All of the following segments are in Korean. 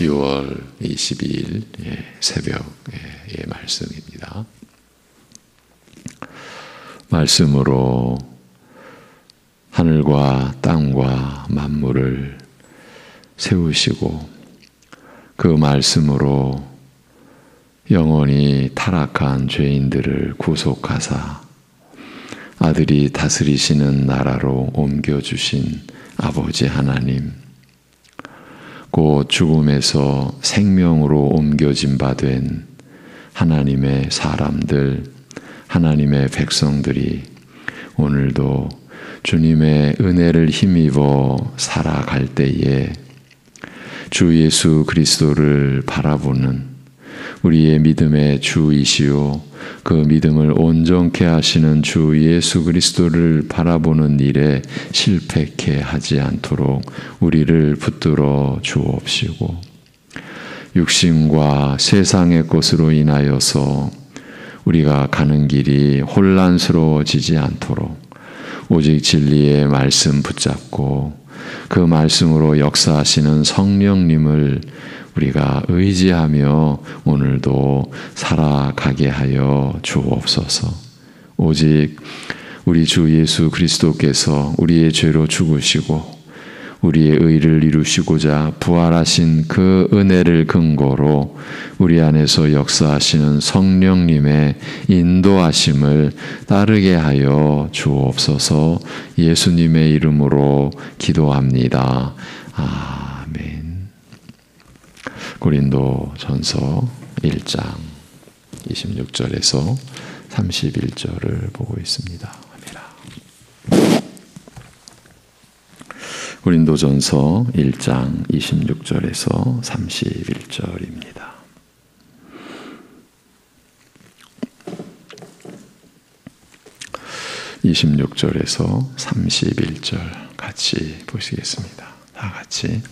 6월 22일 새벽의 말씀입니다. 말씀으로 하늘과 땅과 만물을 세우시고 그 말씀으로 영원히 타락한 죄인들을 구속하사 아들이 다스리시는 나라로 옮겨주신 아버지 하나님, 곧 죽음에서 생명으로 옮겨진 바 된 하나님의 사람들, 하나님의 백성들이 오늘도 주님의 은혜를 힘입어 살아갈 때에 주 예수 그리스도를 바라보는 우리의 믿음의 주이시오 그 믿음을 온전케 하시는 주 예수 그리스도를 바라보는 일에 실패케 하지 않도록 우리를 붙들어 주옵시고, 육신과 세상의 것으로 인하여서 우리가 가는 길이 혼란스러워지지 않도록 오직 진리의 말씀 붙잡고 그 말씀으로 역사하시는 성령님을 우리가 의지하며 오늘도 살아가게 하여 주옵소서. 오직 우리 주 예수 그리스도께서 우리의 죄로 죽으시고 우리의 의를 이루시고자 부활하신 그 은혜를 근거로 우리 안에서 역사하시는 성령님의 인도하심을 따르게 하여 주옵소서. 예수님의 이름으로 기도합니다. 아멘. 고린도전서 1장 26절에서 31절을 보고 있습니다. 고린도전서 1장 26절에서 31절입니다. (26절에서) 31절 같이 보시겠습니다. 다 같이.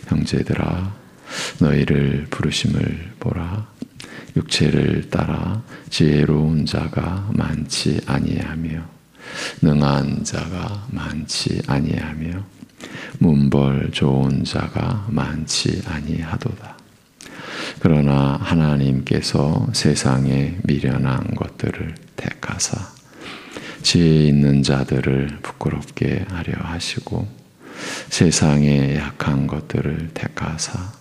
형제들아, 너희를 부르심을 보라. 육체를 따라 지혜로운 자가 많지 아니하며 능한 자가 많지 아니하며 문벌 좋은 자가 많지 아니하도다. 그러나 하나님께서 세상에 미련한 것들을 택하사 지혜 있는 자들을 부끄럽게 하려 하시고 세상에 약한 것들을 택하사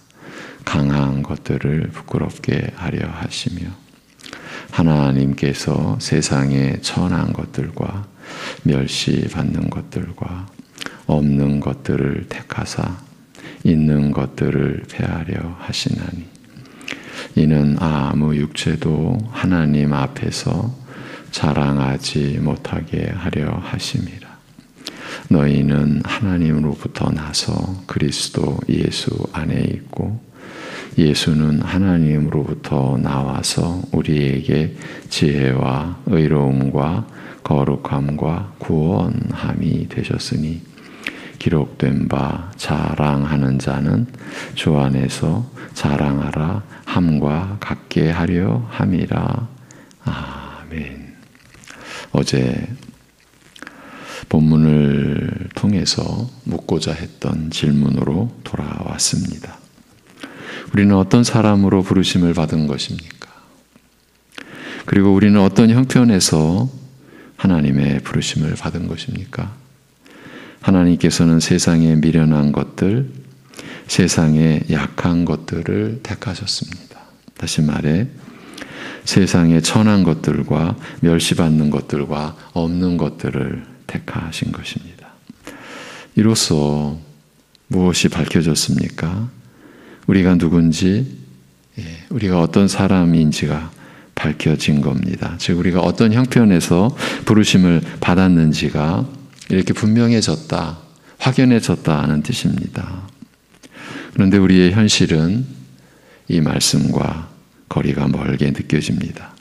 강한 것들을 부끄럽게 하려 하시며 하나님께서 세상에 천한 것들과 멸시받는 것들과 없는 것들을 택하사 있는 것들을 폐하려 하시나니 이는 아무 육체도 하나님 앞에서 자랑하지 못하게 하려 하심이라. 너희는 하나님으로부터 나서 그리스도 예수 안에 있고 예수는 하나님으로부터 나와서 우리에게 지혜와 의로움과 거룩함과 구원함이 되셨으니 기록된 바 자랑하는 자는 주 안에서 자랑하라 함과 같게 하려 함이라. 아멘. 어제 본문을 통해서 묻고자 했던 질문으로 돌아왔습니다. 우리는 어떤 사람으로 부르심을 받은 것입니까? 그리고 우리는 어떤 형편에서 하나님의 부르심을 받은 것입니까? 하나님께서는 세상에 미련한 것들, 세상에 약한 것들을 택하셨습니다. 다시 말해 세상에 천한 것들과 멸시받는 것들과 없는 것들을 택하신 것입니다. 이로써 무엇이 밝혀졌습니까? 우리가 누군지, 우리가 어떤 사람인지가 밝혀진 겁니다. 즉 우리가 어떤 형편에서 부르심을 받았는지가 이렇게 분명해졌다, 확연해졌다 하는 뜻입니다. 그런데 우리의 현실은 이 말씀과 거리가 멀게 느껴집니다.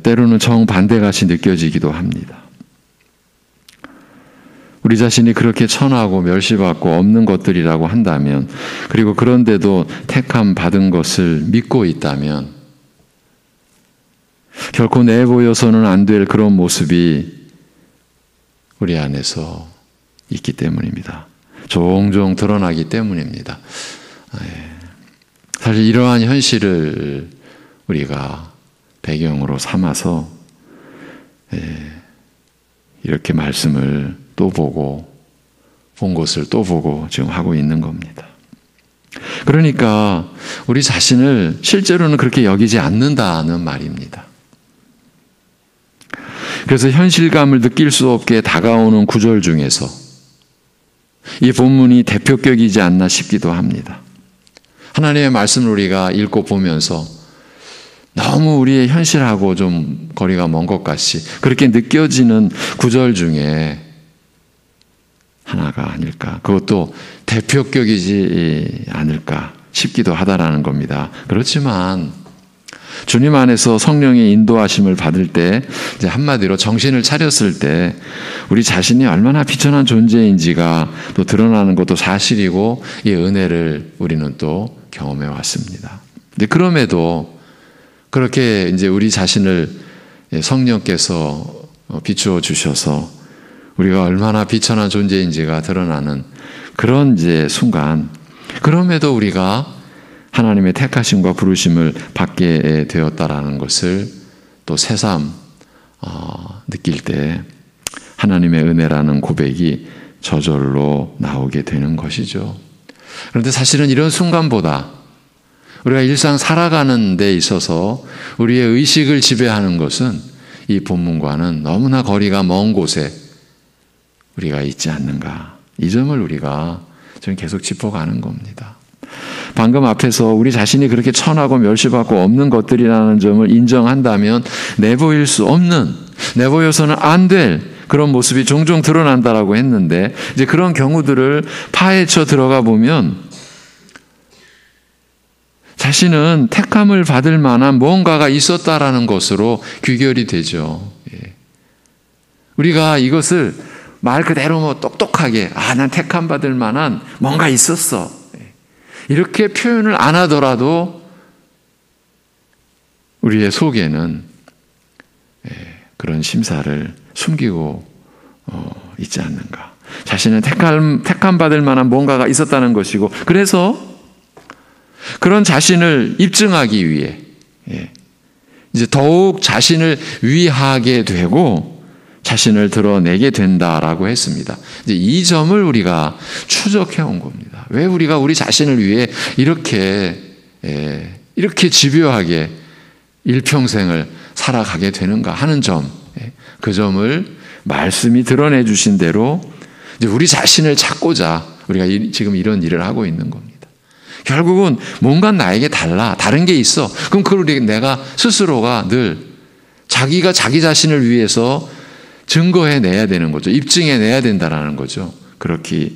때로는 정반대같이 느껴지기도 합니다. 우리 자신이 그렇게 천하고 멸시받고 없는 것들이라고 한다면, 그리고 그런데도 택함 받은 것을 믿고 있다면 결코 내보여서는 안 될 그런 모습이 우리 안에서 있기 때문입니다. 종종 드러나기 때문입니다. 사실 이러한 현실을 우리가 배경으로 삼아서 이렇게 말씀을 또 보고 본 것을 또 보고 지금 하고 있는 겁니다. 그러니까 우리 자신을 실제로는 그렇게 여기지 않는다는 말입니다. 그래서 현실감을 느낄 수 없게 다가오는 구절 중에서 이 본문이 대표격이지 않나 싶기도 합니다. 하나님의 말씀을 우리가 읽고 보면서 너무 우리의 현실하고 좀 거리가 먼 것 같이 그렇게 느껴지는 구절 중에 하나가 아닐까, 그것도 대표격이지 않을까 싶기도 하다라는 겁니다. 그렇지만 주님 안에서 성령의 인도하심을 받을 때, 이제 한마디로 정신을 차렸을 때 우리 자신이 얼마나 비천한 존재인지가 또 드러나는 것도 사실이고, 이 은혜를 우리는 또 경험해 왔습니다. 근데 그럼에도 그렇게 이제 우리 자신을 성령께서 비추어 주셔서 우리가 얼마나 비천한 존재인지가 드러나는 그런 이제 순간, 그럼에도 우리가 하나님의 택하심과 부르심을 받게 되었다라는 것을 또 새삼 느낄 때 하나님의 은혜라는 고백이 저절로 나오게 되는 것이죠. 그런데 사실은 이런 순간보다 우리가 일상 살아가는 데 있어서 우리의 의식을 지배하는 것은 이 본문과는 너무나 거리가 먼 곳에 우리가 있지 않는가, 이 점을 우리가 지금 계속 짚어가는 겁니다. 방금 앞에서 우리 자신이 그렇게 천하고 멸시받고 없는 것들이라는 점을 인정한다면 내보일 수 없는, 내보여서는 안 될 그런 모습이 종종 드러난다라고 했는데, 이제 그런 경우들을 파헤쳐 들어가 보면 자신은 택함을 받을 만한 뭔가가 있었다라는 것으로 귀결이 되죠. 우리가 이것을 말 그대로 뭐 똑똑하게, 난 택함 받을 만한 뭔가 있었어, 이렇게 표현을 안 하더라도 우리의 속에는 그런 심사를 숨기고 있지 않는가. 자신은 택함 받을 만한 뭔가가 있었다는 것이고, 그래서 그런 자신을 입증하기 위해 이제 더욱 자신을 위하게 되고 자신을 드러내게 된다라고 했습니다. 이제 이 점을 우리가 추적해 온 겁니다. 왜 우리가 우리 자신을 위해 이렇게 집요하게 일평생을 살아가게 되는가 하는 점, 그 점을 말씀이 드러내 주신 대로 이제 우리 자신을 찾고자 우리가 지금 이런 일을 하고 있는 겁니다. 결국은 뭔가 나에게 다른 게 있어. 그럼 그걸 내가 스스로가 늘 자기가 자기 자신을 위해서 증거해내야 되는 거죠. 입증해내야 된다는 거죠. 그렇게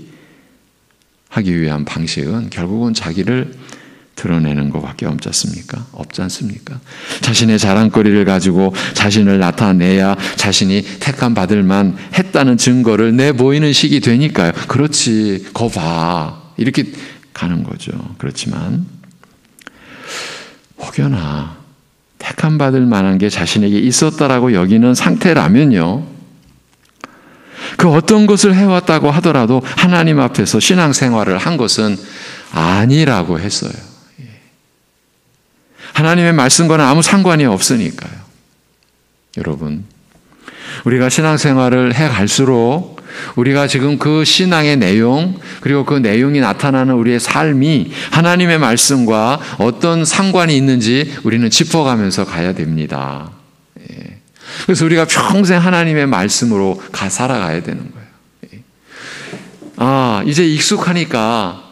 하기 위한 방식은 결국은 자기를 드러내는 것밖에 없지 않습니까? 자신의 자랑거리를 가지고 자신을 나타내야 자신이 택함 받을 만 했다는 증거를 내보이는 식이 되니까요. 그렇지, 거 봐, 이렇게 가는 거죠. 그렇지만 혹여나 택함 받을 만한 게 자신에게 있었다라고 여기는 상태라면요, 그 어떤 것을 해왔다고 하더라도 하나님 앞에서 신앙생활을 한 것은 아니라고 했어요. 하나님의 말씀과는 아무 상관이 없으니까요. 여러분, 우리가 신앙생활을 해갈수록 우리가 지금 그 신앙의 내용, 그리고 그 내용이 나타나는 우리의 삶이 하나님의 말씀과 어떤 상관이 있는지 우리는 짚어가면서 가야 됩니다. 그래서 우리가 평생 하나님의 말씀으로 살아가야 되는 거예요. 이제 익숙하니까,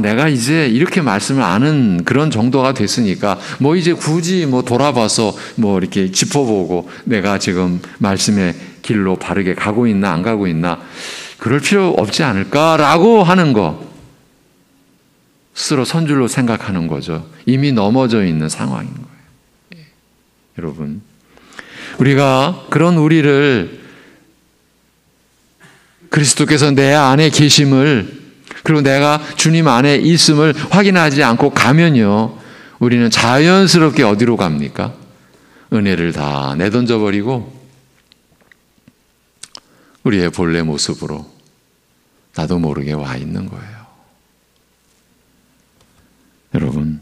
내가 이제 이렇게 말씀을 아는 그런 정도가 됐으니까 이제 굳이 돌아봐서 이렇게 짚어보고 내가 지금 말씀의 길로 바르게 가고 있나 안 가고 있나 그럴 필요 없지 않을까라고 하는 거, 스스로 선줄로 생각하는 거죠. 이미 넘어져 있는 상황인 거예요. 여러분, 우리가 그런 우리를 그리스도께서 내 안에 계심을, 그리고 내가 주님 안에 있음을 확인하지 않고 가면요, 우리는 자연스럽게 어디로 갑니까? 은혜를 다 내던져버리고 우리의 본래 모습으로 나도 모르게 와 있는 거예요. 여러분,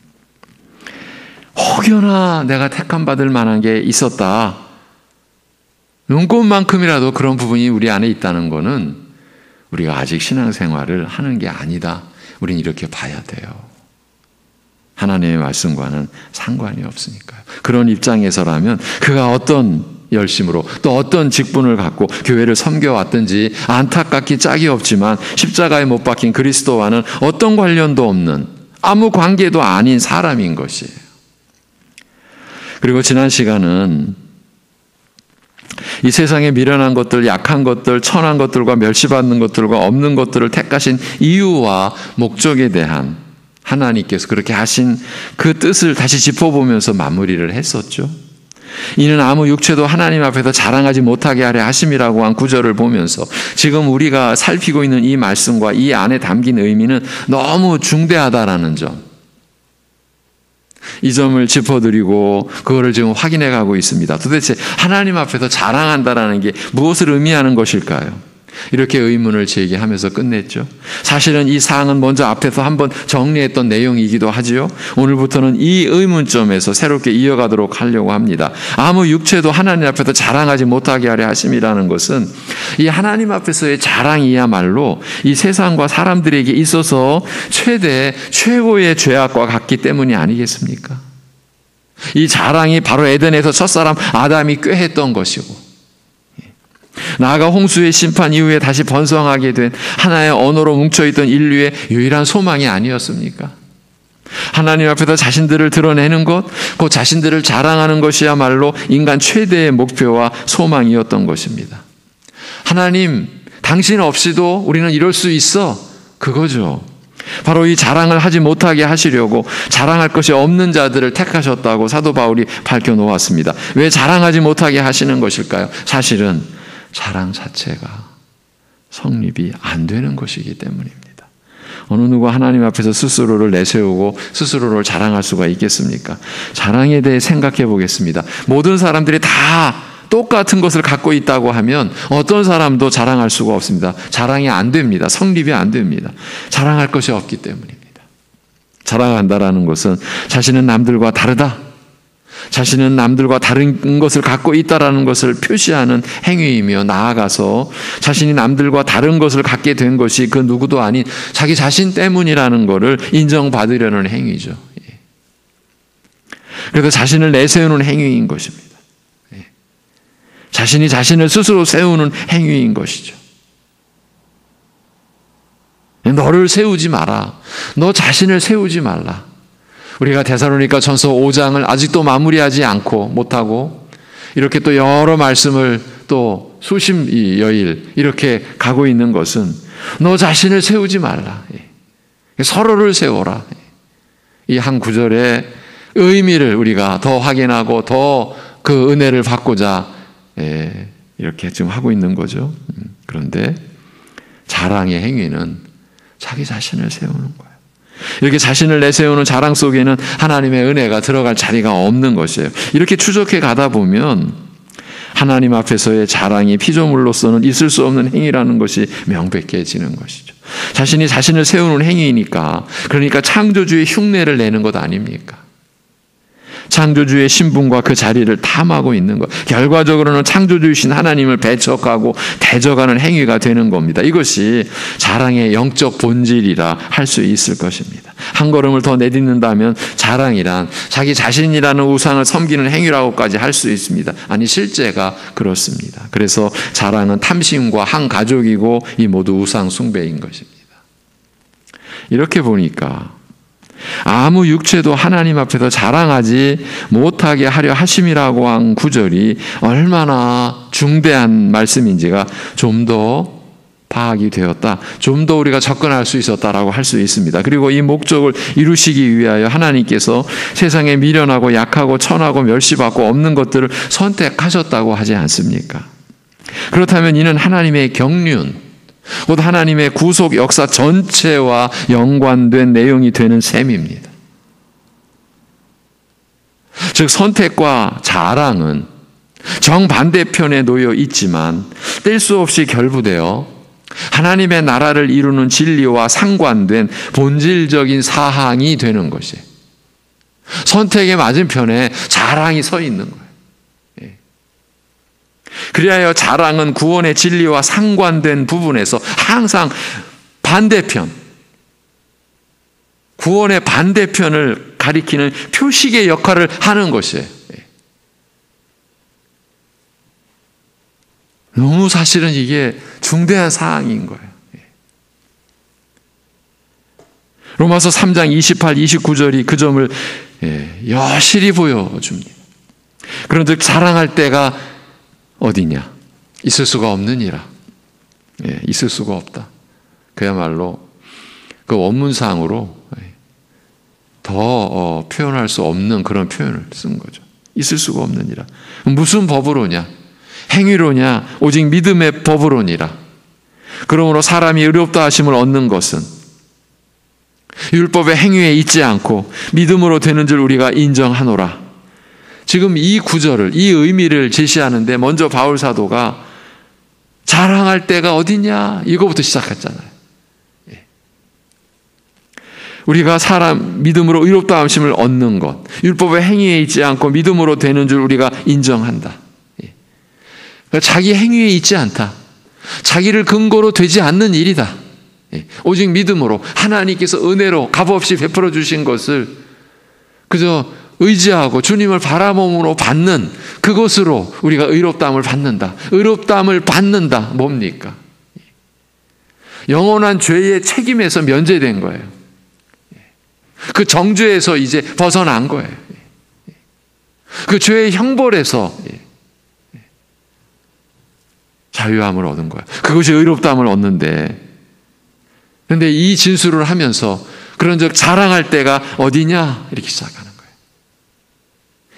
혹여나 내가 택함받을 만한 게 있었다, 눈꼽만큼이라도 그런 부분이 우리 안에 있다는 거는 우리가 아직 신앙생활을 하는 게 아니다. 우린 이렇게 봐야 돼요. 하나님의 말씀과는 상관이 없으니까요. 그런 입장에서라면 그가 어떤 열심으로 또 어떤 직분을 갖고 교회를 섬겨왔든지 안타깝기 짝이 없지만 십자가에 못 박힌 그리스도와는 어떤 관련도 없는, 아무 관계도 아닌 사람인 것이에요. 그리고 지난 시간은 이 세상에 미련한 것들, 약한 것들, 천한 것들과 멸시받는 것들과 없는 것들을 택하신 이유와 목적에 대한 하나님께서 그렇게 하신 그 뜻을 다시 짚어보면서 마무리를 했었죠. 이는 아무 육체도 하나님 앞에서 자랑하지 못하게 하려 하심이라고 한 구절을 보면서 지금 우리가 살피고 있는 이 말씀과 이 안에 담긴 의미는 너무 중대하다라는 점, 이 점을 짚어드리고 그거를 지금 확인해 가고 있습니다. 도대체 하나님 앞에서 자랑한다라는 게 무엇을 의미하는 것일까요? 이렇게 의문을 제기하면서 끝냈죠. 사실은 이 사항은 먼저 앞에서 한번 정리했던 내용이기도 하지요. 오늘부터는 이 의문점에서 새롭게 이어가도록 하려고 합니다. 아무 육체도 하나님 앞에서 자랑하지 못하게 하려 하심이라는 것은 이 하나님 앞에서의 자랑이야말로 이 세상과 사람들에게 있어서 최고의 죄악과 같기 때문이 아니겠습니까? 이 자랑이 바로 에덴에서 첫사람 아담이 꾀했던 것이고, 나아가 홍수의 심판 이후에 다시 번성하게 된 하나의 언어로 뭉쳐있던 인류의 유일한 소망이 아니었습니까? 하나님 앞에서 자신들을 드러내는 것, 그 자신들을 자랑하는 것이야말로 인간 최대의 목표와 소망이었던 것입니다. 하나님, 당신 없이도 우리는 이럴 수 있어. 그거죠. 바로 이 자랑을 하지 못하게 하시려고 자랑할 것이 없는 자들을 택하셨다고 사도 바울이 밝혀놓았습니다. 왜 자랑하지 못하게 하시는 것일까요? 사실은 자랑 자체가 성립이 안 되는 것이기 때문입니다. 어느 누가 하나님 앞에서 스스로를 내세우고 스스로를 자랑할 수가 있겠습니까? 자랑에 대해 생각해 보겠습니다. 모든 사람들이 다 똑같은 것을 갖고 있다고 하면 어떤 사람도 자랑할 수가 없습니다. 자랑이 안 됩니다. 성립이 안 됩니다. 자랑할 것이 없기 때문입니다. 자랑한다라는 것은 자신은 남들과 다르다, 자신은 남들과 다른 것을 갖고 있다라는 것을 표시하는 행위이며, 나아가서 자신이 남들과 다른 것을 갖게 된 것이 그 누구도 아닌 자기 자신 때문이라는 것을 인정받으려는 행위죠. 그래서 자신을 내세우는 행위인 것입니다. 자신이 자신을 스스로 세우는 행위인 것이죠. 너를 세우지 마라. 너 자신을 세우지 말라. 우리가 데살로니가 전서 5장을 아직도 마무리하지 않고 못하고 이렇게 또 여러 말씀을 또 수십 여일 이렇게 가고 있는 것은 너 자신을 세우지 말라. 서로를 세워라. 이 한 구절의 의미를 우리가 더 확인하고 더 그 은혜를 받고자 이렇게 지금 하고 있는 거죠. 그런데 자랑의 행위는 자기 자신을 세우는 거예요. 이렇게 자신을 내세우는 자랑 속에는 하나님의 은혜가 들어갈 자리가 없는 것이에요. 이렇게 추적해 가다 보면 하나님 앞에서의 자랑이 피조물로서는 있을 수 없는 행위라는 것이 명백해지는 것이죠. 자신이 자신을 세우는 행위니까, 그러니까 창조주의 흉내를 내는 것 아닙니까? 창조주의 신분과 그 자리를 탐하고 있는 것, 결과적으로는 창조주이신 하나님을 배척하고 대적하는 행위가 되는 겁니다. 이것이 자랑의 영적 본질이라 할 수 있을 것입니다. 한 걸음을 더 내딛는다면 자랑이란 자기 자신이라는 우상을 섬기는 행위라고까지 할 수 있습니다. 아니, 실제가 그렇습니다. 그래서 자랑은 탐심과 한 가족이고 이 모두 우상 숭배인 것입니다. 이렇게 보니까 아무 육체도 하나님 앞에서 자랑하지 못하게 하려 하심이라고 한 구절이 얼마나 중대한 말씀인지가 좀 더 파악이 되었다, 좀 더 우리가 접근할 수 있었다라고 할 수 있습니다. 그리고 이 목적을 이루시기 위하여 하나님께서 세상에 미련하고 약하고 천하고 멸시받고 없는 것들을 선택하셨다고 하지 않습니까? 그렇다면 이는 하나님의 경륜, 곧 하나님의 구속 역사 전체와 연관된 내용이 되는 셈입니다. 즉, 선택과 자랑은 정반대편에 놓여 있지만 뗄 수 없이 결부되어 하나님의 나라를 이루는 진리와 상관된 본질적인 사항이 되는 것이에요. 선택의 맞은편에 자랑이 서 있는 거예요. 그리하여 자랑은 구원의 진리와 상관된 부분에서 항상 반대편, 구원의 반대편을 가리키는 표식의 역할을 하는 것이에요. 너무 사실은 이게 중대한 사항인 거예요. 로마서 3장 28, 29절이 그 점을 여실히 보여줍니다. 그런즉 자랑할 때가 어디냐? 있을 수가 없느니라. 있을 수가 없다. 그야말로 그 원문상으로 더 표현할 수 없는 그런 표현을 쓴 거죠. 있을 수가 없느니라. 무슨 법으로냐? 행위로냐? 오직 믿음의 법으로니라. 그러므로 사람이 의롭다 하심을 얻는 것은 율법의 행위에 있지 않고 믿음으로 되는 줄 우리가 인정하노라. 지금 이 구절을, 이 의미를 제시하는데 먼저 바울 사도가 자랑할 때가 어디냐? 이거부터 시작했잖아요. 우리가 사람 믿음으로 의롭다 하심을 얻는 것, 율법의 행위에 있지 않고 믿음으로 되는 줄 우리가 인정한다. 자기 행위에 있지 않다. 자기를 근거로 되지 않는 일이다. 오직 믿음으로 하나님께서 은혜로 값없이 베풀어 주신 것을 그저 의지하고 주님을 바라봄으로 받는 그것으로 우리가 의롭다함을 받는다. 의롭다함을 받는다. 뭡니까? 영원한 죄의 책임에서 면제된 거예요. 그 정죄에서 이제 벗어난 거예요. 그 죄의 형벌에서 자유함을 얻은 거예요. 그것이 의롭다함을 얻는데, 그런데 이 진술을 하면서 그런즉 자랑할 때가 어디냐? 이렇게 시작하는 거예요.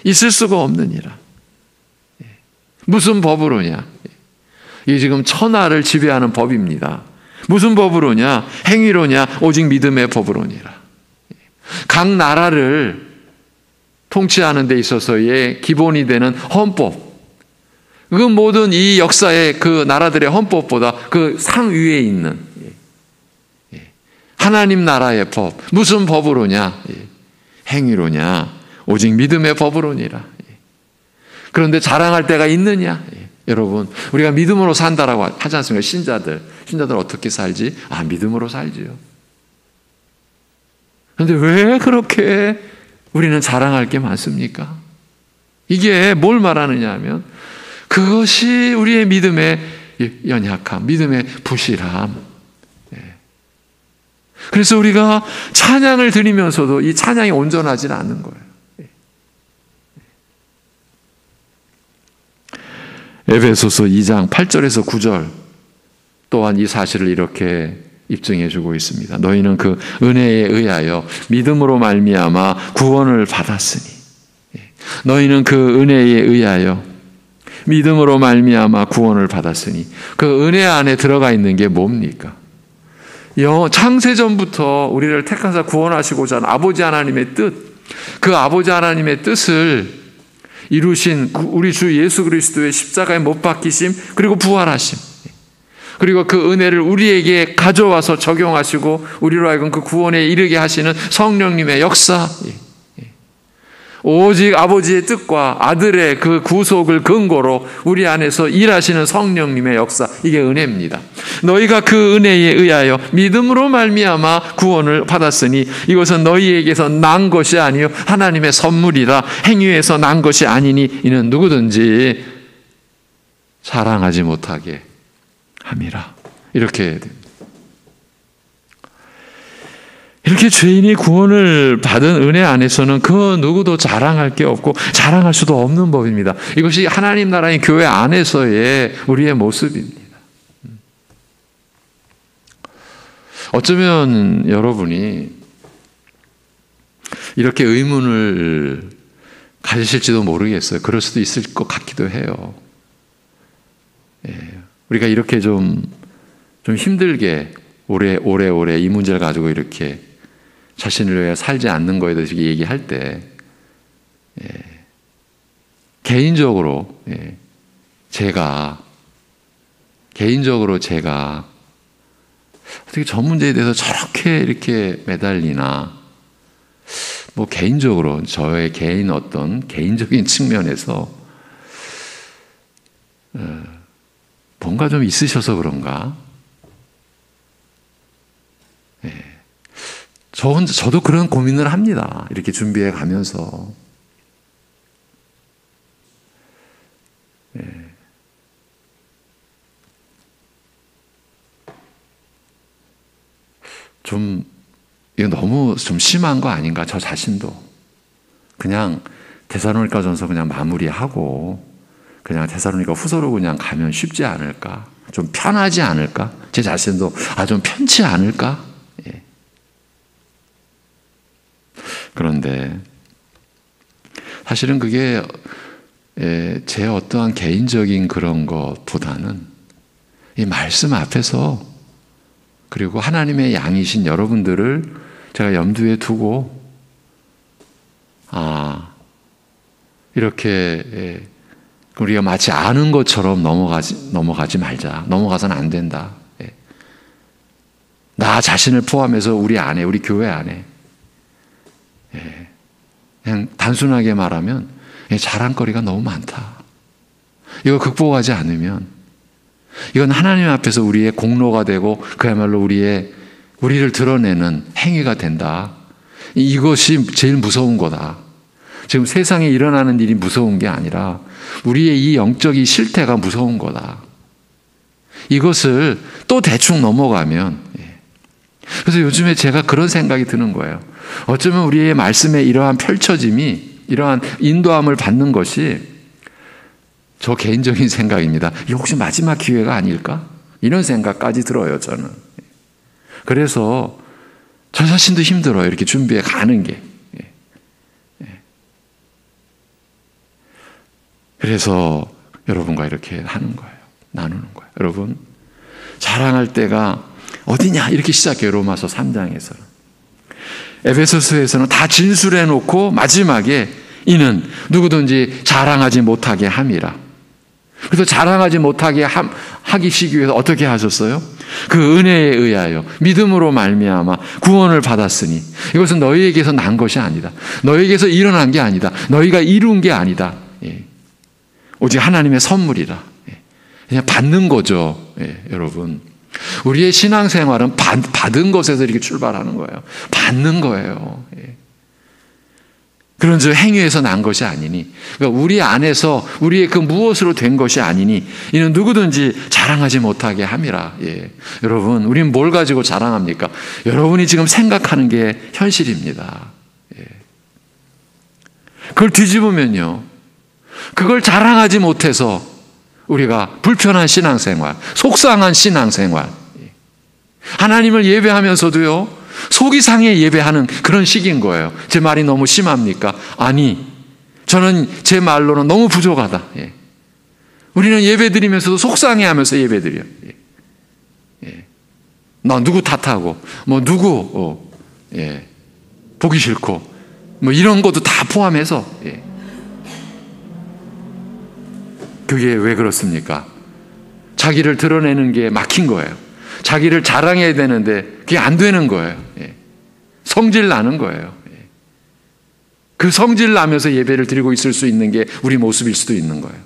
있을 수가 없느니라. 무슨 법으로냐? 이게 지금 천하를 지배하는 법입니다. 무슨 법으로냐? 행위로냐? 오직 믿음의 법으로니라. 각 나라를 통치하는 데 있어서의 기본이 되는 헌법, 그 모든 이 역사의 그 나라들의 헌법보다 그 상위에 있는 하나님 나라의 법, 무슨 법으로냐? 행위로냐? 오직 믿음의 법으로니라. 그런데 자랑할 때가 있느냐? 여러분, 우리가 믿음으로 산다라고 하지 않습니까? 신자들 어떻게 살지? 믿음으로 살지요. 그런데 왜 그렇게 우리는 자랑할 게 많습니까? 이게 뭘 말하느냐 하면 그것이 우리의 믿음의 연약함, 믿음의 부실함. 그래서 우리가 찬양을 드리면서도 이 찬양이 온전하지 않는 거예요. 에베소서 2장 8절에서 9절 또한 이 사실을 이렇게 입증해 주고 있습니다. 너희는 그 은혜에 의하여 믿음으로 말미암아 구원을 받았으니, 너희는 그 은혜에 의하여 믿음으로 말미암아 구원을 받았으니, 그 은혜 안에 들어가 있는 게 뭡니까? 창세전부터 우리를 택하사 구원하시고자 하는 아버지 하나님의 뜻, 그 아버지 하나님의 뜻을 이루신 우리 주 예수 그리스도의 십자가에 못 박히심, 그리고 부활하심, 그리고 그 은혜를 우리에게 가져와서 적용하시고 우리로 하여금 그 구원에 이르게 하시는 성령님의 역사, 오직 아버지의 뜻과 아들의 그 구속을 근거로 우리 안에서 일하시는 성령님의 역사, 이게 은혜입니다. 너희가 그 은혜에 의하여 믿음으로 말미암아 구원을 받았으니 이것은 너희에게서 난 것이 아니요 하나님의 선물이라. 행위에서 난 것이 아니니 이는 누구든지 자랑하지 못하게 함이라. 이렇게 됩니다. 이렇게 죄인이 구원을 받은 은혜 안에서는 그 누구도 자랑할 게 없고 자랑할 수도 없는 법입니다. 이것이 하나님 나라의 교회 안에서의 우리의 모습입니다. 어쩌면 여러분이 이렇게 의문을 가지실지도 모르겠어요. 그럴 수도 있을 것 같기도 해요. 우리가 이렇게 좀 힘들게 오래오래 이 문제를 가지고 이렇게 자신을 위해 살지 않는 거에 대해서 얘기할 때 개인적으로 제가 어떻게 저 문제에 대해서 저렇게 이렇게 매달리나. 뭐 개인적으로 저의 어떤 개인적인 측면에서 뭔가 좀 있으셔서 그런가. 저도 그런 고민을 합니다. 이렇게 준비해 가면서. 이거 너무 좀 심한 거 아닌가, 저 자신도. 그냥 데살로니가전서 그냥 마무리하고 그냥 데살로니가 후서로 그냥 가면 쉽지 않을까? 좀 편하지 않을까? 제 자신도 좀 편치 않을까? 그런데 사실은 그게 제 어떠한 개인적인 그런 것보다는 이 말씀 앞에서, 그리고 하나님의 양이신 여러분들을 제가 염두에 두고 이렇게 우리가 마치 아는 것처럼 넘어가지 말자. 넘어가서는 안 된다. 나 자신을 포함해서 우리 안에, 우리 교회 안에 그냥 단순하게 말하면 자랑거리가 너무 많다. 이거 극복하지 않으면 이건 하나님 앞에서 우리의 공로가 되고 그야말로 우리를 드러내는 행위가 된다. 이것이 제일 무서운 거다. 지금 세상에 일어나는 일이 무서운 게 아니라 우리의 이 영적인 실태가 무서운 거다. 이것을 또 대충 넘어가면, 그래서 요즘에 제가 그런 생각이 드는 거예요. 어쩌면 우리의 말씀의 이러한 펼쳐짐이, 이러한 인도함을 받는 것이, 저 개인적인 생각입니다. 이게 혹시 마지막 기회가 아닐까? 이런 생각까지 들어요, 저는. 그래서 저 자신도 힘들어요, 이렇게 준비해 가는 게. 그래서 여러분과 이렇게 하는 거예요. 나누는 거예요. 여러분, 자랑할 때가 어디냐? 이렇게 시작해요, 로마서 3장에서는. 에베소서에서는 다 진술해 놓고 마지막에 이는 누구든지 자랑하지 못하게 함이라. 그래서 자랑하지 못하게 하기 위해서 어떻게 하셨어요? 그 은혜에 의하여 믿음으로 말미암아 구원을 받았으니 이것은 너희에게서 난 것이 아니다. 너희에게서 일어난 게 아니다. 너희가 이룬 게 아니다. 오직 하나님의 선물이라. 그냥 받는 거죠. 여러분, 우리의 신앙생활은 받은 것에서 이렇게 출발하는 거예요. 받는 거예요. 그런 저 행위에서 난 것이 아니니, 그러니까 우리 안에서 우리의 그 무엇으로 된 것이 아니니 이는 누구든지 자랑하지 못하게 함이라. 여러분, 우리는 뭘 가지고 자랑합니까? 여러분이 지금 생각하는 게 현실입니다. 그걸 뒤집으면요, 그걸 자랑하지 못해서 우리가 불편한 신앙생활, 속상한 신앙생활, 하나님을 예배하면서도요 속이 상해 예배하는 그런 식인 거예요. 제 말이 너무 심합니까? 아니, 저는 제 말로는 너무 부족하다. 우리는 예배 드리면서도 속상해하면서 예배 드려요. 나 누구 탓하고 뭐 누구 보기 싫고 뭐 이런 것도 다 포함해서. 그게 왜 그렇습니까? 자기를 드러내는 게 막힌 거예요. 자기를 자랑해야 되는데 그게 안 되는 거예요. 성질 나는 거예요. 그 성질 나면서 예배를 드리고 있을 수 있는 게 우리 모습일 수도 있는 거예요.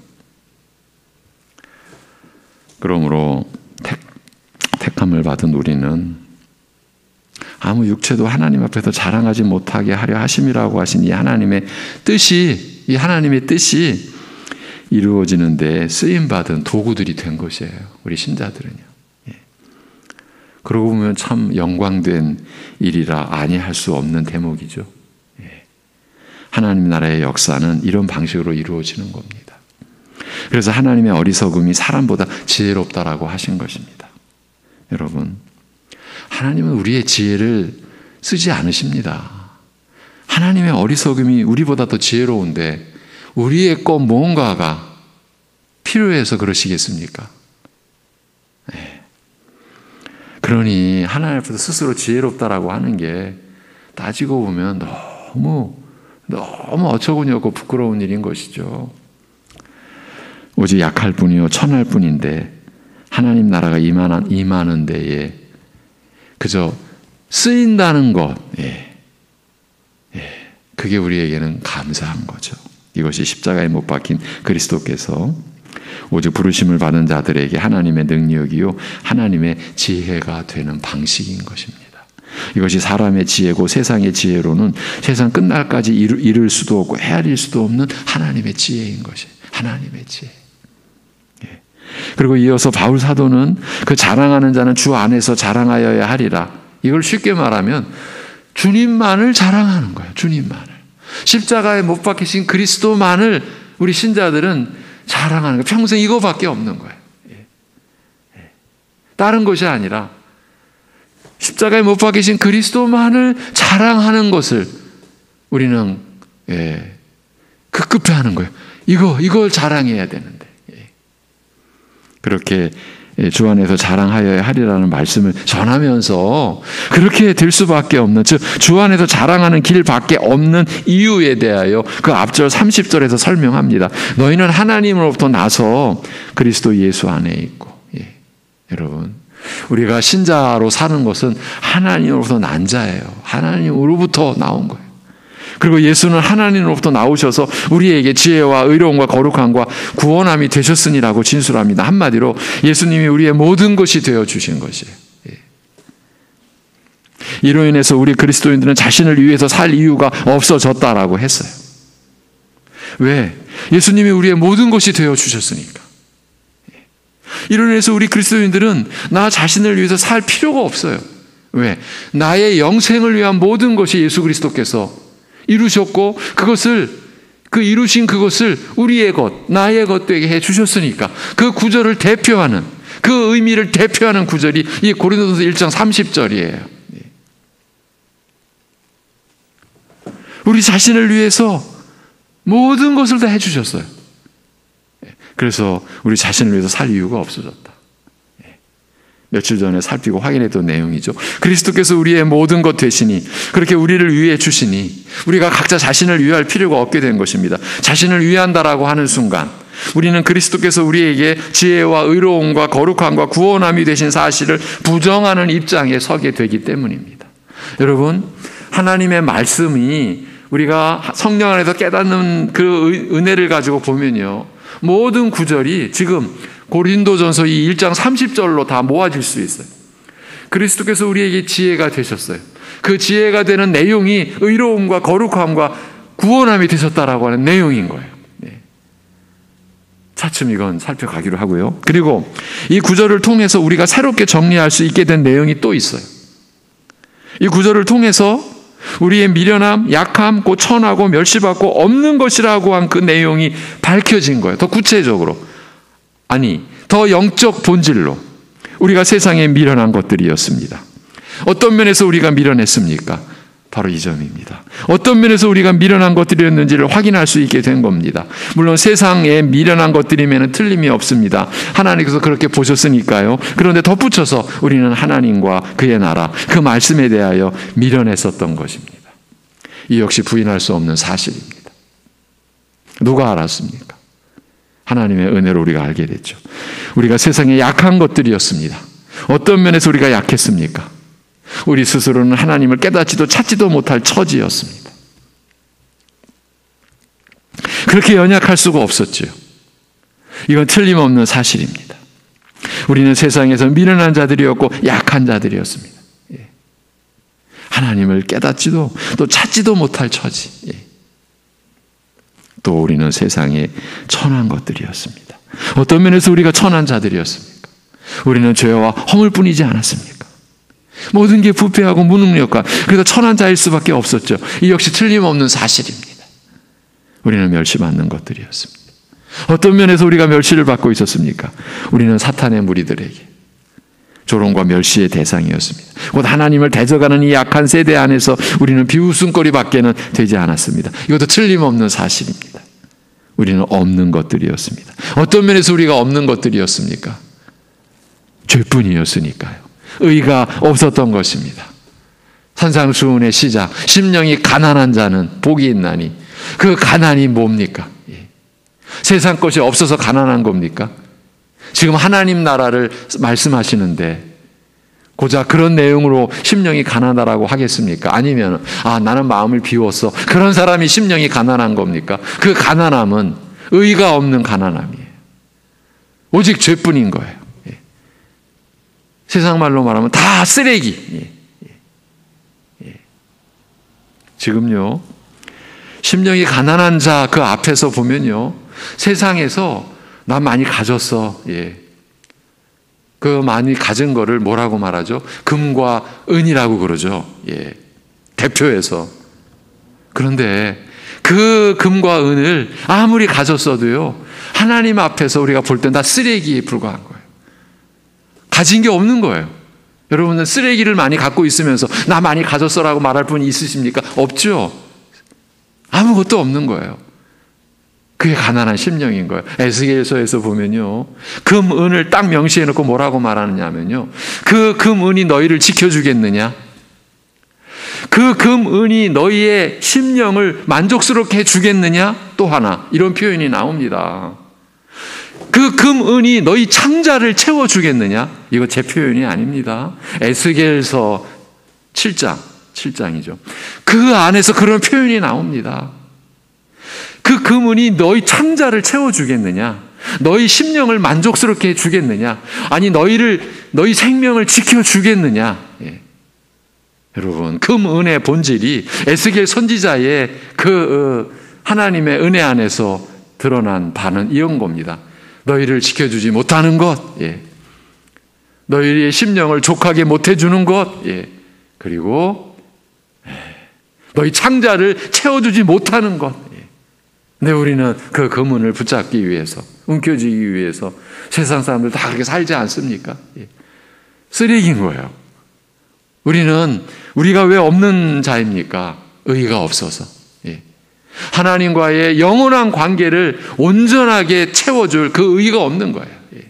그러므로 택함을 받은 우리는 아무 육체도 하나님 앞에서 자랑하지 못하게 하려 하심이라고 하신 이 하나님의 뜻이 이루어지는데 쓰임받은 도구들이 된 것이에요. 우리 신자들은요. 그러고 보면 참 영광된 일이라 아니할 수 없는 대목이죠. 하나님 나라의 역사는 이런 방식으로 이루어지는 겁니다. 그래서 하나님의 어리석음이 사람보다 지혜롭다라고 하신 것입니다. 여러분, 하나님은 우리의 지혜를 쓰지 않으십니다. 하나님의 어리석음이 우리보다 더 지혜로운데 우리의 것 뭔가가 필요해서 그러시겠습니까? 그러니 하나님 앞에서 스스로 지혜롭다라고 하는 게 따지고 보면 너무 어처구니 없고 부끄러운 일인 것이죠. 오직 약할 뿐이요 천할 뿐인데 하나님 나라가 임하는 데에 그저 쓰인다는 것, 그게 우리에게는 감사한 거죠. 이것이 십자가에 못 박힌 그리스도께서 오직 부르심을 받은 자들에게 하나님의 능력이요 하나님의 지혜가 되는 방식인 것입니다. 이것이 사람의 지혜고 세상의 지혜로는 세상 끝날까지 이룰 수도 없고 헤아릴 수도 없는 하나님의 지혜인 것이에요. 하나님의 지혜. 그리고 이어서 바울 사도는 그 자랑하는 자는 주 안에서 자랑하여야 하리라. 이걸 쉽게 말하면 주님만을 자랑하는 거예요. 주님만을. 십자가에 못 박히신 그리스도만을 우리 신자들은 자랑하는 거예요. 평생 이거밖에 없는 거예요. 다른 것이 아니라 십자가에 못 박히신 그리스도만을 자랑하는 것을 우리는 급급해하는 거예요. 이걸 자랑해야 되는데. 그렇게 주 안에서 자랑하여야 하리라는 말씀을 전하면서 그렇게 될 수밖에 없는, 즉 주 안에서 자랑하는 길밖에 없는 이유에 대하여 그 앞절 30절에서 설명합니다. 너희는 하나님으로부터 나서 그리스도 예수 안에 있고. 여러분, 우리가 신자로 사는 것은 하나님으로부터 난 자예요. 하나님으로부터 나온 거예요. 그리고 예수는 하나님으로부터 나오셔서 우리에게 지혜와 의로움과 거룩함과 구원함이 되셨으니라고 진술합니다. 한마디로 예수님이 우리의 모든 것이 되어주신 것이에요. 이로 인해서 우리 그리스도인들은 자신을 위해서 살 이유가 없어졌다라고 했어요. 왜? 예수님이 우리의 모든 것이 되어주셨으니까. 이로 인해서 우리 그리스도인들은 나 자신을 위해서 살 필요가 없어요. 왜? 나의 영생을 위한 모든 것이 예수 그리스도께서 이루셨고 그 이루신 그것을 우리의 것, 나의 것 되게 해 주셨으니까 그 구절을 대표하는, 그 의미를 대표하는 구절이 이 고린도전서 1장 30절이에요. 우리 자신을 위해서 모든 것을 다 해주셨어요. 그래서 우리 자신을 위해서 살 이유가 없어졌다. 며칠 전에 살피고 확인했던 내용이죠. 그리스도께서 우리의 모든 것 되시니, 그렇게 우리를 위해 주시니 우리가 각자 자신을 위할 필요가 없게 된 것입니다. 자신을 위한다라고 하는 순간 우리는 그리스도께서 우리에게 지혜와 의로움과 거룩함과 구원함이 되신 사실을 부정하는 입장에 서게 되기 때문입니다. 여러분, 하나님의 말씀이 우리가 성령 안에서 깨닫는 그 은혜를 가지고 보면요, 모든 구절이 지금 고린도전서 이 1장 30절로 다 모아질 수 있어요. 그리스도께서 우리에게 지혜가 되셨어요. 그 지혜가 되는 내용이 의로움과 거룩함과 구원함이 되셨다라고 하는 내용인 거예요. 차츰 이건 살펴가기로 하고요. 그리고 이 구절을 통해서 우리가 새롭게 정리할 수 있게 된 내용이 또 있어요. 이 구절을 통해서 우리의 미련함, 약함, 곧 천하고 멸시받고 없는 것이라고 한 그 내용이 밝혀진 거예요. 더 구체적으로. 아니, 더 영적 본질로 우리가 세상에 미련한 것들이었습니다. 어떤 면에서 우리가 미련했습니까? 바로 이 점입니다. 어떤 면에서 우리가 미련한 것들이었는지를 확인할 수 있게 된 겁니다. 물론 세상에 미련한 것들이면 틀림이 없습니다. 하나님께서 그렇게 보셨으니까요. 그런데 덧붙여서 우리는 하나님과 그의 나라, 그 말씀에 대하여 미련했었던 것입니다. 이 역시 부인할 수 없는 사실입니다. 누가 알았습니까? 하나님의 은혜로 우리가 알게 됐죠. 우리가 세상에 약한 것들이었습니다. 어떤 면에서 우리가 약했습니까? 우리 스스로는 하나님을 깨닫지도 찾지도 못할 처지였습니다. 그렇게 연약할 수가 없었죠. 이건 틀림없는 사실입니다. 우리는 세상에서 미련한 자들이었고 약한 자들이었습니다. 하나님을 깨닫지도 또 찾지도 못할 처지. 또 우리는 세상에 천한 것들이었습니다. 어떤 면에서 우리가 천한 자들이었습니까? 우리는 죄와 허물뿐이지 않았습니까? 모든 게 부패하고 무능력과, 그래서 천한 자일 수밖에 없었죠. 이 역시 틀림없는 사실입니다. 우리는 멸시받는 것들이었습니다. 어떤 면에서 우리가 멸시를 받고 있었습니까? 우리는 사탄의 무리들에게 조롱과 멸시의 대상이었습니다. 곧 하나님을 대적하는 이 약한 세대 안에서 우리는 비웃음거리밖에는 되지 않았습니다. 이것도 틀림없는 사실입니다. 우리는 없는 것들이었습니다. 어떤 면에서 우리가 없는 것들이었습니까? 죄뿐이었으니까요. 의가 없었던 것입니다. 산상수훈의 시작, 심령이 가난한 자는 복이 있나니, 그 가난이 뭡니까? 세상 것이 없어서 가난한 겁니까? 지금 하나님 나라를 말씀하시는데 고작 그런 내용으로 심령이 가난하다고 하겠습니까? 아니면 나는 마음을 비웠어. 그런 사람이 심령이 가난한 겁니까? 그 가난함은 의가 없는 가난함이에요. 오직 죄뿐인 거예요. 예. 세상 말로 말하면 다 쓰레기. 예. 지금요, 심령이 가난한 자 그 앞에서 보면요, 세상에서 나 많이 가졌어. 예. 그 많이 가진 거를 뭐라고 말하죠? 금과 은이라고 그러죠. 예. 대표해서. 그런데 그 금과 은을 아무리 가졌어도요, 하나님 앞에서 우리가 볼 땐 다 쓰레기에 불과한 거예요. 가진 게 없는 거예요. 여러분은 쓰레기를 많이 갖고 있으면서 나 많이 가졌어라고 말할 분이 있으십니까? 없죠. 아무것도 없는 거예요. 그게 가난한 심령인 거예요. 에스겔서에서 보면요, 금, 은을 딱 명시해 놓고 뭐라고 말하느냐면요, 그 금, 은이 너희를 지켜주겠느냐? 그 금, 은이 너희의 심령을 만족스럽게 해주겠느냐? 또 하나 이런 표현이 나옵니다. 그 금, 은이 너희 창자를 채워주겠느냐? 이거 제 표현이 아닙니다. 에스겔서 7장이죠. 그 안에서 그런 표현이 나옵니다. 그 금은이 너희 창자를 채워주겠느냐? 너희 심령을 만족스럽게 해주겠느냐? 아니 너희 생명을 지켜주겠느냐? 예. 여러분, 금은의 본질이 에스겔 선지자의 그 하나님의 은혜 안에서 드러난 바는 이런 겁니다. 너희를 지켜주지 못하는 것, 예. 너희의 심령을 족하게 못해주는 것, 예. 그리고 너희 창자를 채워주지 못하는 것. 근데 우리는 그 금은을 붙잡기 위해서, 움켜쥐기 위해서 세상 사람들 다 그렇게 살지 않습니까? 예. 쓰레기인 거예요. 우리가 왜 없는 자입니까? 의가 없어서. 예. 하나님과의 영원한 관계를 온전하게 채워줄 그 의가 없는 거예요. 예.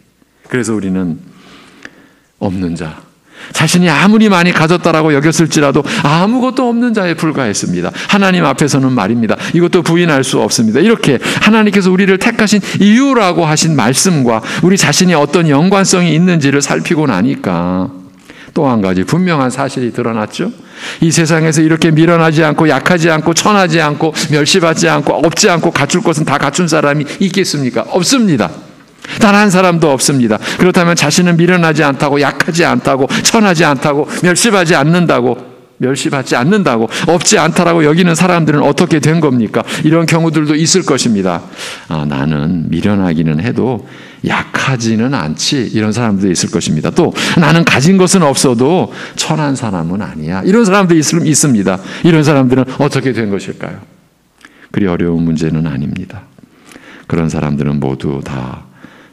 그래서 우리는 없는 자, 자신이 아무리 많이 가졌다라고 여겼을지라도 아무것도 없는 자에 불과했습니다. 하나님 앞에서는 말입니다. 이것도 부인할 수 없습니다. 이렇게 하나님께서 우리를 택하신 이유라고 하신 말씀과 우리 자신이 어떤 연관성이 있는지를 살피고 나니까 또 한 가지 분명한 사실이 드러났죠. 이 세상에서 이렇게 미련하지 않고 약하지 않고 천하지 않고 멸시받지 않고 없지 않고 갖출 것은 다 갖춘 사람이 있겠습니까? 없습니다. 단 한 사람도 없습니다. 그렇다면 자신은 미련하지 않다고, 약하지 않다고, 천하지 않다고, 멸시받지 않는다고, 없지 않다라고 여기는 사람들은 어떻게 된 겁니까? 이런 경우들도 있을 것입니다. 나는 미련하기는 해도 약하지는 않지, 이런 사람도 있을 것입니다. 또 나는 가진 것은 없어도 천한 사람은 아니야, 이런 사람도 있습니다. 이런 사람들은 어떻게 된 것일까요? 그리 어려운 문제는 아닙니다. 그런 사람들은 모두 다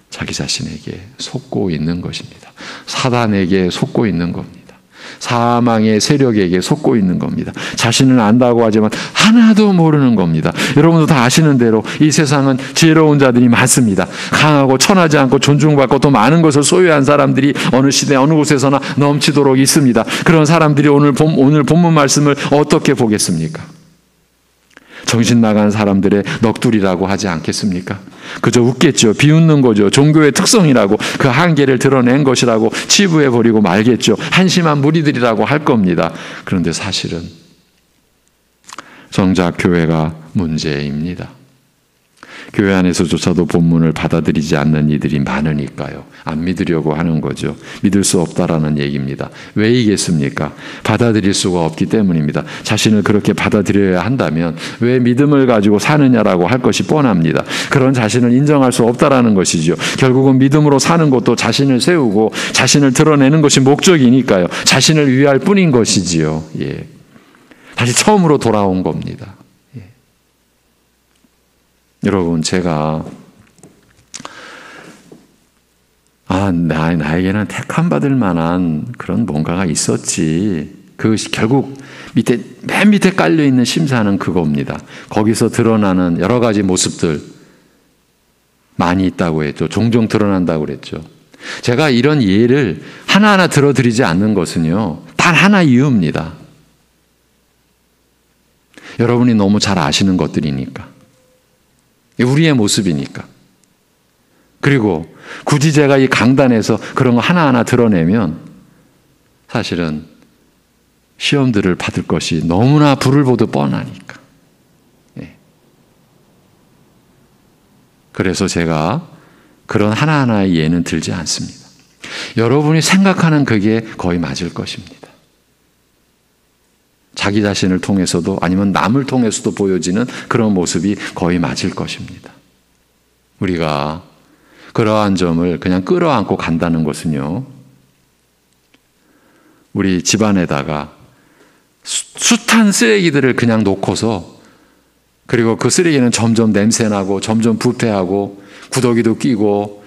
자기 자신에게 속고 있는 것입니다. 사단에게 속고 있는 겁니다. 사망의 세력에게 속고 있는 겁니다. 자신은 안다고 하지만 하나도 모르는 겁니다. 여러분도 다 아시는 대로 이 세상은 지혜로운 자들이 많습니다. 강하고 천하지 않고 존중받고 또 많은 것을 소유한 사람들이 어느 시대 어느 곳에서나 넘치도록 있습니다. 그런 사람들이 오늘 본문 말씀을 어떻게 보겠습니까? 정신 나간 사람들의 넋두리라고 하지 않겠습니까? 그저 웃겠죠. 비웃는 거죠. 종교의 특성이라고, 그 한계를 드러낸 것이라고 치부해버리고 말겠죠. 한심한 무리들이라고 할 겁니다. 그런데 사실은 정작 교회가 문제입니다. 교회 안에서조차도 본문을 받아들이지 않는 이들이 많으니까요. 안 믿으려고 하는 거죠. 믿을 수 없다라는 얘기입니다. 왜이겠습니까? 받아들일 수가 없기 때문입니다. 자신을 그렇게 받아들여야 한다면 왜 믿음을 가지고 사느냐라고 할 것이 뻔합니다. 그런 자신을 인정할 수 없다라는 것이죠. 결국은 믿음으로 사는 것도 자신을 세우고 자신을 드러내는 것이 목적이니까요. 자신을 위할 뿐인 것이지요. 예. 다시 처음으로 돌아온 겁니다. 여러분, 제가 나에게는 택함 받을 만한 그런 뭔가가 있었지. 그것이 결국 맨 밑에 깔려 있는 심사는 그겁니다. 거기서 드러나는 여러 가지 모습들 많이 있다고 했죠. 종종 드러난다고 그랬죠. 제가 이런 예를 하나하나 들어드리지 않는 것은요, 단 하나 이유입니다. 여러분이 너무 잘 아시는 것들이니까. 우리의 모습이니까. 그리고 굳이 제가 이 강단에서 그런 거 하나하나 드러내면 사실은 시험들을 받을 것이 너무나 불을 보듯 뻔하니까. 그래서 제가 그런 하나하나의 예는 들지 않습니다. 여러분이 생각하는 그게 거의 맞을 것입니다. 자기 자신을 통해서도 아니면 남을 통해서도 보여지는 그런 모습이 거의 맞을 것입니다. 우리가 그러한 점을 그냥 끌어안고 간다는 것은요, 우리 집안에다가 숱한 쓰레기들을 그냥 놓고서, 그리고 그 쓰레기는 점점 냄새나고 점점 부패하고 구더기도 끼고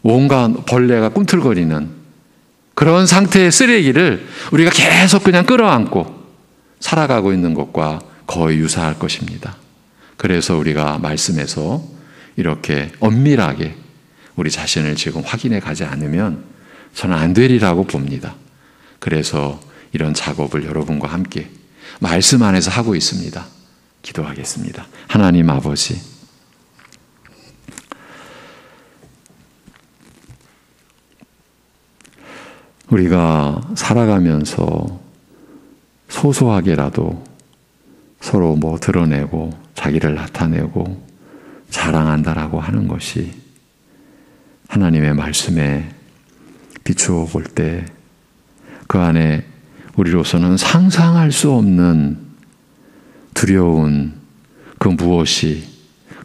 온갖 벌레가 꿈틀거리는 그런 상태의 쓰레기를 우리가 계속 그냥 끌어안고 살아가고 있는 것과 거의 유사할 것입니다. 그래서 우리가 말씀에서 이렇게 엄밀하게 우리 자신을 지금 확인해 가지 않으면 저는 안 되리라고 봅니다. 그래서 이런 작업을 여러분과 함께 말씀 안에서 하고 있습니다. 기도하겠습니다. 하나님 아버지, 우리가 살아가면서 소소하게라도 서로 드러내고 자기를 나타내고 자랑한다라고 하는 것이 하나님의 말씀에 비추어 볼 때 그 안에 우리로서는 상상할 수 없는 두려운 그 무엇이,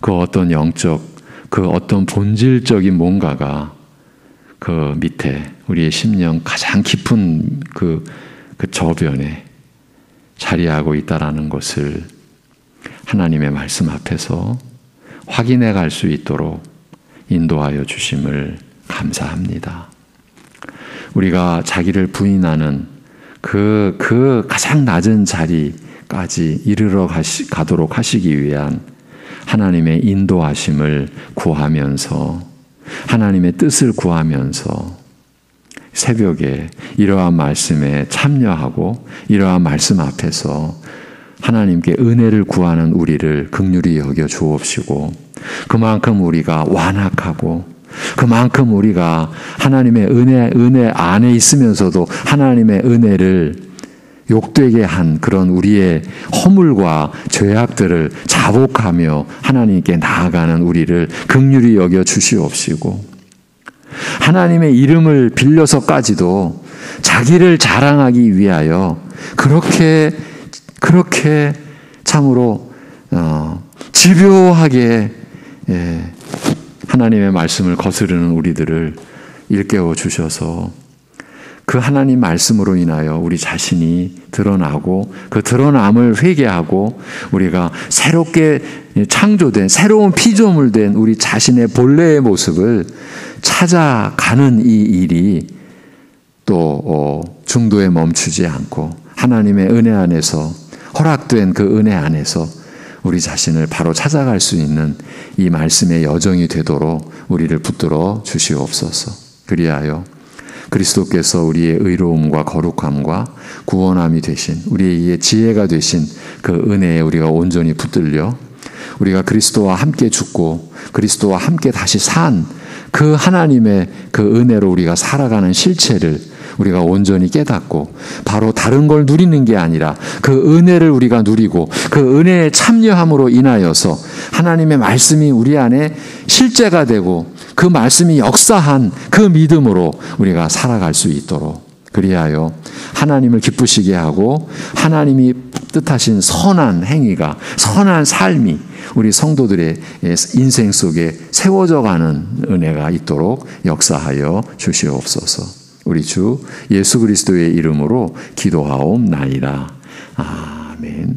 그 어떤 영적, 그 어떤 본질적인 뭔가가 그 밑에 우리의 심령 가장 깊은 그 저변에 자리하고 있다라는 것을 하나님의 말씀 앞에서 확인해 갈 수 있도록 인도하여 주심을 감사합니다. 우리가 자기를 부인하는 그 가장 낮은 자리까지 이르러 가도록 하시기 위한 하나님의 인도하심을 구하면서, 하나님의 뜻을 구하면서 새벽에 이러한 말씀에 참여하고 이러한 말씀 앞에서 하나님께 은혜를 구하는 우리를 긍휼히 여겨 주옵시고, 그만큼 우리가 완악하고 그만큼 우리가 하나님의 은혜 안에 있으면서도 하나님의 은혜를 욕되게 한 그런 우리의 허물과 죄악들을 자복하며 하나님께 나아가는 우리를 긍휼히 여겨 주시옵시고, 하나님의 이름을 빌려서까지도 자기를 자랑하기 위하여 그렇게 참으로 집요하게 하나님의 말씀을 거스르는 우리들을 일깨워 주셔서 그 하나님 말씀으로 인하여 우리 자신이 드러나고 그 드러남을 회개하고 우리가 새롭게 창조된 새로운 피조물 된 우리 자신의 본래의 모습을 찾아가는 이 일이 또 중도에 멈추지 않고 하나님의 은혜 안에서 허락된 그 은혜 안에서 우리 자신을 바로 찾아갈 수 있는 이 말씀의 여정이 되도록 우리를 붙들어 주시옵소서. 그리하여 그리스도께서 우리의 의로움과 거룩함과 구원함이 되신, 우리의 지혜가 되신 그 은혜에 우리가 온전히 붙들려 우리가 그리스도와 함께 죽고 그리스도와 함께 다시 산 그 하나님의 그 은혜로 우리가 살아가는 실체를 우리가 온전히 깨닫고 바로 다른 걸 누리는 게 아니라 그 은혜를 우리가 누리고 그 은혜에 참여함으로 인하여서 하나님의 말씀이 우리 안에 실제가 되고 그 말씀이 역사한 그 믿음으로 우리가 살아갈 수 있도록, 그리하여 하나님을 기쁘시게 하고 하나님이 뜻하신 선한 행위가, 선한 삶이 우리 성도들의 인생 속에 세워져 가는 은혜가 있도록 역사하여 주시옵소서. 우리 주 예수 그리스도의 이름으로 기도하옵나이다. 아멘.